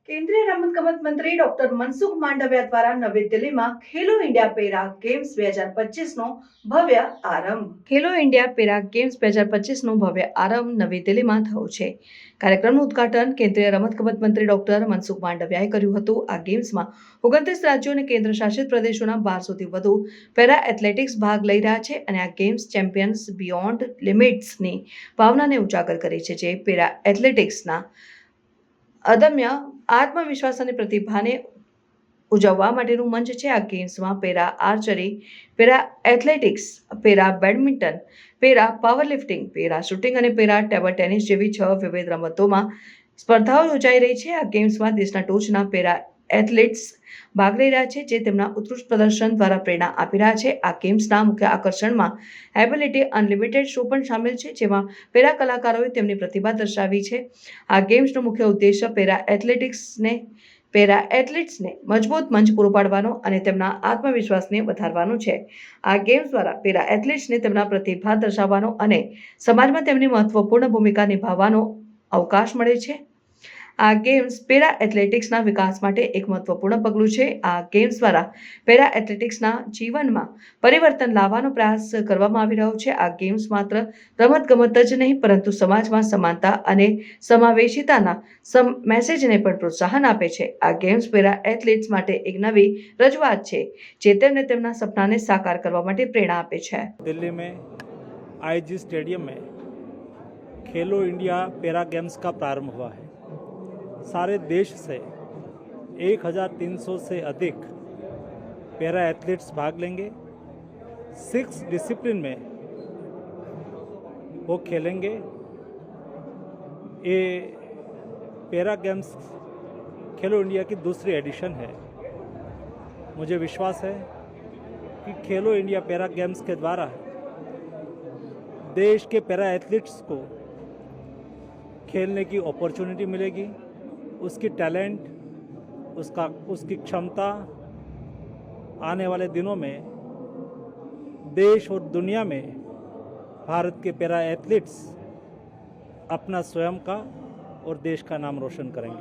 કેન્દ્રીય રમતગમત મંત્રી ડોક્ટર મનસુખ માંડવિયા દ્વારા નવી દિલ્હીમાં ખેલો ઇન્ડિયા પેરા ગેમ્સ 2025નો ભવ્ય આરંભ. ખેલો ઇન્ડિયા પેરા ગેમ્સ 2025નો ભવ્ય આરંભ નવી દિલ્હીમાં થયો છે. કાર્યક્રમનું ઉદ્ઘાટન કેન્દ્રીય રમતગમત મંત્રી ડોક્ટર મનસુખ માંડવિયાએ કર્યું હતું. આ ગેમ્સમાં 29 રાજ્યો અને કેન્દ્ર શાસિત પ્રદેશોના 1200થી વધુ પેરા એથ્લેટિક્સ ભાગ લઈ રહ્યા છે અને આ ગેમ્સ ચેમ્પિયન્સ બિયોન્ડ લિમિટ્સની ભાવનાને ઉજાગર કરે છે, જે પેરા એથ્લેટિક્સના અદમ્ય આત્મવિશ્વાસ અને પ્રતિભાને ઉજવવા માટેનું મંચ છે. આ ગેમ્સમાં para archery, para athletics, para badminton, para powerlifting, para shooting અને પેરા ટેબલ ટેનિસ જેવી 6 વિવિધ રમતોમાં સ્પર્ધાઓ યોજાઈ રહી છે. આ ગેમ્સમાં દેશના ટોચના પેરા એથ્લેટ્સ ભાગ લઈ રહ્યા છે, જે તેમના ઉત્કૃષ્ટ પ્રદર્શન દ્વારા પ્રેરણા આપી રહ્યા છે. આ ગેમ્સના મુખ્ય આકર્ષણમાં એબિલિટી અનલિમિટેડ શો પણ સામેલ છે, જેમાં પેરા કલાકારોએ તેમની પ્રતિભા દર્શાવી છે. આ ગેમ્સનો મુખ્ય ઉદ્દેશ્ય પેરા એથ્લેટ્સને મજબૂત મંચ પૂરો પાડવાનો અને તેમના આત્મવિશ્વાસને વધારવાનો છે. આ ગેમ્સ દ્વારા પેરા એથ્લેટ્સને તેમના પ્રતિભા દર્શાવવાનો અને સમાજમાં તેમની મહત્વપૂર્ણ ભૂમિકા નિભાવવાનો અવકાશ મળે છે. આ ગેમ્સ પેરા એથ્લેટિક્સના વિકાસ માટે એક મહત્વપૂર્ણ પગલું છે. આ ગેમ્સ દ્વારા પેરા એથ્લેટિક્સના જીવનમાં પરિવર્તન લાવવાનો પ્રયાસ કરવામાં આવી રહ્યો છે. આ ગેમ્સ માત્ર રમતગમત જ નહીં, પરંતુ સમાજમાં સમાનતા અને સમાવેશિતાના મેસેજને પણ પ્રોત્સાહન આપે છે. આ ગેમ્સ પેરા એથ્લેટ્સ માટે એક નવી રજૂઆત છે, જે તેમને તેમના સપનાને સાકાર કરવા માટે પ્રેરણા આપે છે. दिल्ली में आईजी स्टेडियम में खेलो इंडिया पैरा गेम्स का प्रारंभ हुआ है। सारे देश से 1300 से अधिक पैरा एथलीट्स भाग लेंगे। 6 डिसिप्लिन में वो खेलेंगे। ये पैरा गेम्स खेलो इंडिया की दूसरी एडिशन है। मुझे विश्वास है कि खेलो इंडिया पैरा गेम्स के द्वारा देश के पैरा एथलीट्स को खेलने की अपॉर्चुनिटी मिलेगी। उसकी टैलेंट, उसकी क्षमता आने वाले दिनों में देश और दुनिया में भारत के पैरा एथलीट्स अपना स्वयं का और देश का नाम रोशन करेंगे।